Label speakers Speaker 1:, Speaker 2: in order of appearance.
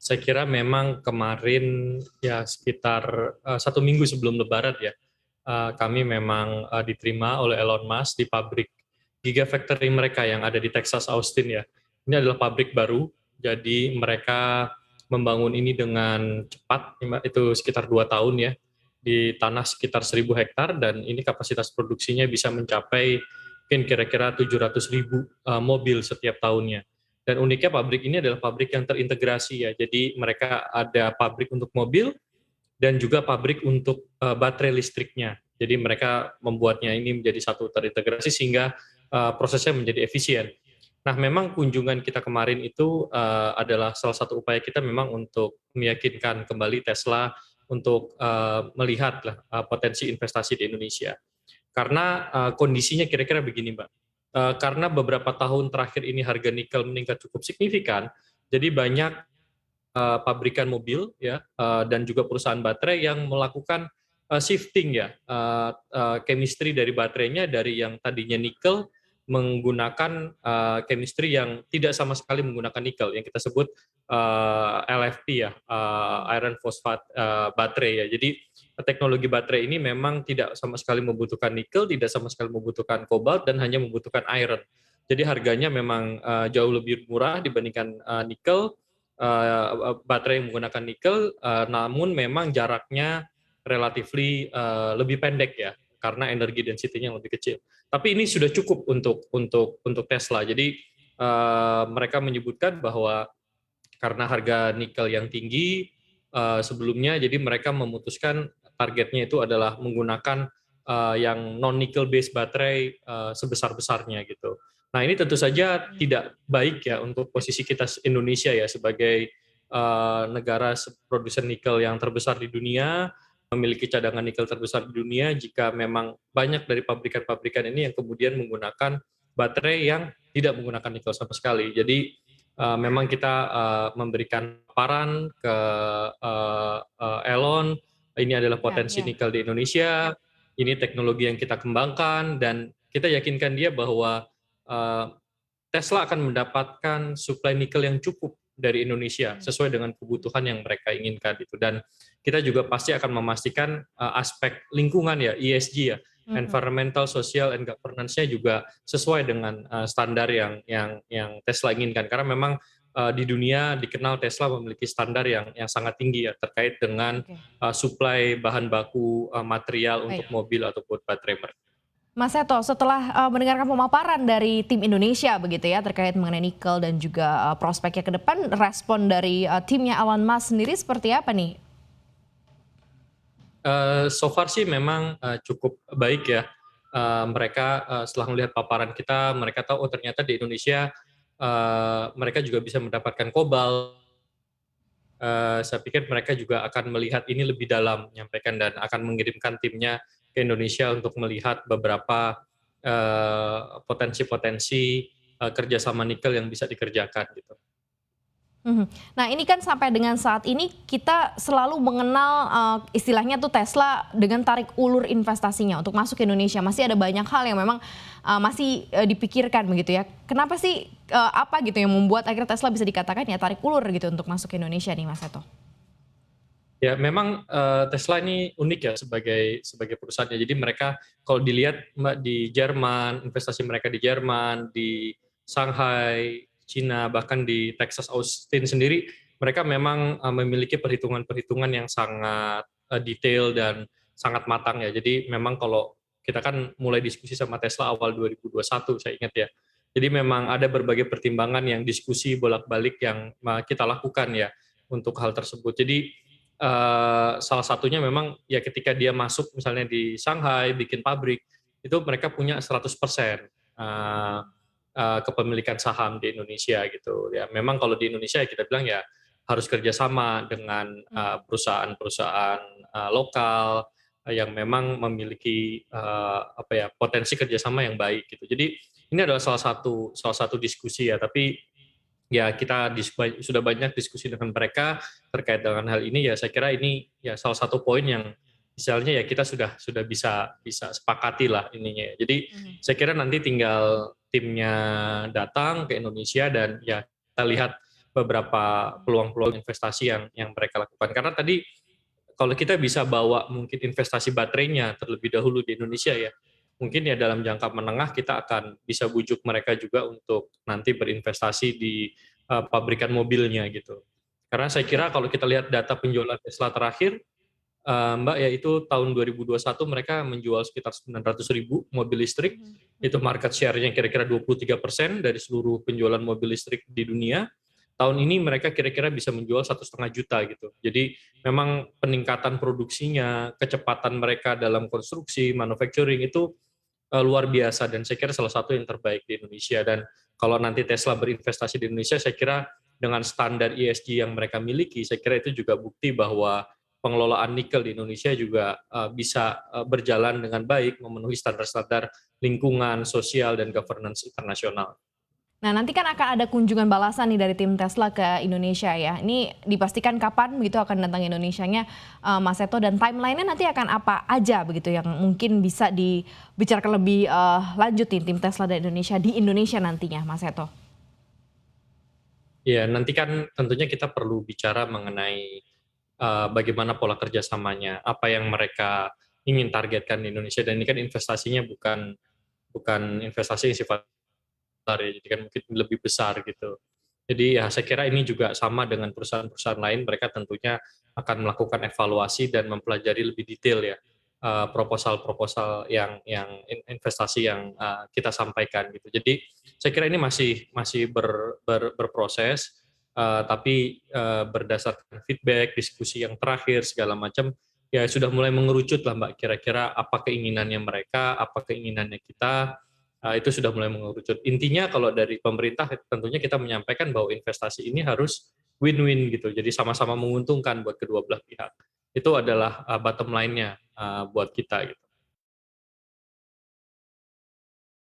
Speaker 1: Saya kira memang kemarin ya sekitar 1 minggu sebelum Lebaran ya, kami memang diterima oleh Elon Musk di pabrik Gigafactory mereka yang ada di Texas Austin ya. Ini adalah pabrik baru, jadi mereka membangun ini dengan cepat, itu sekitar 2 tahun ya, di tanah sekitar 1.000 hektar, dan ini kapasitas produksinya bisa mencapai mungkin kira-kira 700.000 mobil setiap tahunnya. Dan uniknya pabrik ini adalah pabrik yang terintegrasi ya, jadi mereka ada pabrik untuk mobil dan juga pabrik untuk baterai listriknya. Jadi mereka membuatnya ini menjadi satu terintegrasi sehingga prosesnya menjadi efisien. Nah, memang kunjungan kita kemarin itu adalah salah satu upaya kita memang untuk meyakinkan kembali Tesla untuk melihat potensi investasi di Indonesia. Karena kondisinya kira-kira begini, Mbak. Karena beberapa tahun terakhir ini harga nikel meningkat cukup signifikan, jadi banyak pabrikan mobil ya dan juga perusahaan baterai yang melakukan shifting ya, chemistry dari baterainya dari yang tadinya nikel menggunakan chemistry yang tidak sama sekali menggunakan nikel yang kita sebut LFP ya, iron phosphate baterai ya. Jadi teknologi baterai ini memang tidak sama sekali membutuhkan nikel, tidak sama sekali membutuhkan kobalt, dan hanya membutuhkan iron. Jadi harganya memang jauh lebih murah dibandingkan nikel, baterai yang menggunakan nikel, namun memang jaraknya relatively lebih pendek ya, karena energi density-nya lebih kecil. Tapi ini sudah cukup untuk Tesla. Jadi mereka menyebutkan bahwa karena harga nikel yang tinggi sebelumnya, jadi mereka memutuskan targetnya itu adalah menggunakan yang non nickel based baterai sebesar-besarnya gitu. Nah, ini tentu saja tidak baik ya untuk posisi kita Indonesia ya sebagai negara produsen nikel yang terbesar di dunia, memiliki cadangan nikel terbesar di dunia, jika memang banyak dari pabrikan-pabrikan ini yang kemudian menggunakan baterai yang tidak menggunakan nikel sama sekali. Jadi memang kita memberikan paparan ke Elon, ini adalah
Speaker 2: Ya,
Speaker 1: potensi
Speaker 2: ya.
Speaker 1: nikel di Indonesia, ini teknologi yang kita kembangkan, dan kita yakinkan dia bahwa Tesla akan mendapatkan suplai nikel yang cukup dari Indonesia
Speaker 2: Hmm.
Speaker 1: sesuai dengan kebutuhan yang mereka inginkan itu. Dan kita juga pasti akan memastikan aspek lingkungan ya, ESG ya,
Speaker 2: Mhm.
Speaker 1: environmental, social, and governance-nya juga sesuai dengan standar yang Tesla inginkan. Karena memang di dunia dikenal Tesla memiliki standar yang sangat tinggi ya terkait dengan
Speaker 2: Oke,
Speaker 1: suplai bahan baku material untuk
Speaker 2: baik.
Speaker 1: mobil ataupun baterai mereka.
Speaker 2: Mas Seto, setelah mendengarkan pemaparan dari tim Indonesia begitu ya terkait mengenai nikel dan juga prospeknya ke depan, respon dari timnya Elon Musk sendiri seperti apa nih?
Speaker 1: So far sih memang cukup baik ya. Mereka setelah melihat paparan kita, mereka tahu oh ternyata di Indonesia mereka juga bisa mendapatkan kobalt. Saya pikir mereka juga akan melihat ini lebih dalam, menyampaikan dan akan mengirimkan timnya ke Indonesia untuk melihat beberapa potensi-potensi kerjasama nikel yang bisa dikerjakan gitu.
Speaker 2: Mhm. Nah ini kan sampai dengan saat ini kita selalu mengenal istilahnya tuh Tesla dengan tarik ulur investasinya untuk masuk ke Indonesia. Masih ada banyak hal yang memang masih dipikirkan begitu ya. Kenapa sih apa gitu yang membuat akhirnya Tesla bisa dikatakan ya tarik ulur gitu untuk masuk ke Indonesia nih Mas Seto?
Speaker 1: Ya memang Tesla ini unik ya sebagai perusahaannya. Jadi mereka kalau dilihat Mbak di Jerman, investasi mereka di Jerman, di Shanghai, Cina, bahkan di Texas Austin sendiri, mereka memang memiliki perhitungan-perhitungan yang sangat detail dan sangat matang ya. Jadi memang kalau kita kan mulai diskusi sama Tesla awal 2021 saya ingat ya. Jadi memang ada berbagai pertimbangan yang diskusi bolak-balik yang kita lakukan ya untuk hal tersebut. Jadi salah satunya memang ya ketika dia masuk misalnya di Shanghai bikin pabrik, itu mereka punya 100% kepemilikan saham di Indonesia gitu ya. Memang kalau di Indonesia ya kita bilang ya harus kerjasama dengan
Speaker 2: Mhm.
Speaker 1: perusahaan-perusahaan lokal yang memang memiliki apa ya potensi kerjasama yang baik gitu. Jadi ini adalah salah satu diskusi ya. Tapi ya kita sudah banyak diskusi dengan mereka terkait dengan hal ini ya. Saya kira ini ya salah satu poin yang misalnya ya kita sudah bisa bisa sepakati lah ininya ya. Jadi
Speaker 2: Mhm.
Speaker 1: saya kira nanti tinggal timnya datang ke Indonesia dan ya kita lihat beberapa peluang-peluang investasi yang mereka lakukan. Karena tadi kalau kita bisa bawa mungkin investasi baterainya terlebih dahulu di Indonesia ya, mungkin ya dalam jangka menengah kita akan bisa bujuk mereka juga untuk nanti berinvestasi di pabrikan mobilnya gitu. Karena saya
Speaker 2: Oke.
Speaker 1: kira kalau kita lihat data penjualan Tesla terakhir, Mbak, yaitu tahun 2021 mereka menjual sekitar 900.000 mobil listrik,
Speaker 2: Mhm,
Speaker 1: itu
Speaker 2: mhm.
Speaker 1: market share-nya kira-kira 23% dari seluruh penjualan mobil listrik di dunia. Tahun ini mereka kira-kira bisa menjual 1,5 juta gitu. Jadi memang peningkatan produksinya, kecepatan mereka dalam konstruksi, manufacturing itu luar biasa dan saya kira salah satu yang terbaik di Indonesia. Dan kalau nanti Tesla berinvestasi di Indonesia, saya kira dengan standar ESG yang mereka miliki, saya kira itu juga bukti bahwa pengelolaan nikel di Indonesia juga bisa berjalan dengan baik, memenuhi standar-standar lingkungan, sosial, dan governance internasional.
Speaker 2: Nah, nanti kan akan ada kunjungan balasan nih dari tim Tesla ke Indonesia ya. Ini dipastikan kapan begitu akan datang Indonesianya, Mas Seto, dan timeline-nya nanti akan apa aja begitu yang mungkin bisa dibicarakan lebih lanjut nih tim Tesla dari Indonesia di Indonesia nantinya, Mas Seto?
Speaker 1: Ya, nanti kan tentunya kita perlu bicara mengenai bagaimana pola kerjasamanya, apa yang mereka ingin targetkan di Indonesia, dan ini kan investasinya bukan bukan investasi yang sifatnya besar ya, jadi kan mungkin lebih besar gitu. Jadi ya saya kira ini juga sama dengan perusahaan-perusahaan lain, mereka tentunya akan melakukan evaluasi dan mempelajari lebih detail ya proposal-proposal yang investasi yang kita sampaikan gitu. Jadi saya kira ini masih berproses, tapi berdasarkan feedback, diskusi yang terakhir segala macam, ya sudah mulai mengerucut lah Mbak. Kira-kira apa keinginannya mereka, apa keinginannya kita, itu sudah mulai mengerucut. Intinya kalau dari pemerintah tentunya kita menyampaikan bahwa investasi ini harus win-win gitu, jadi sama-sama menguntungkan buat kedua belah pihak. Itu adalah bottom line-nya buat kita gitu.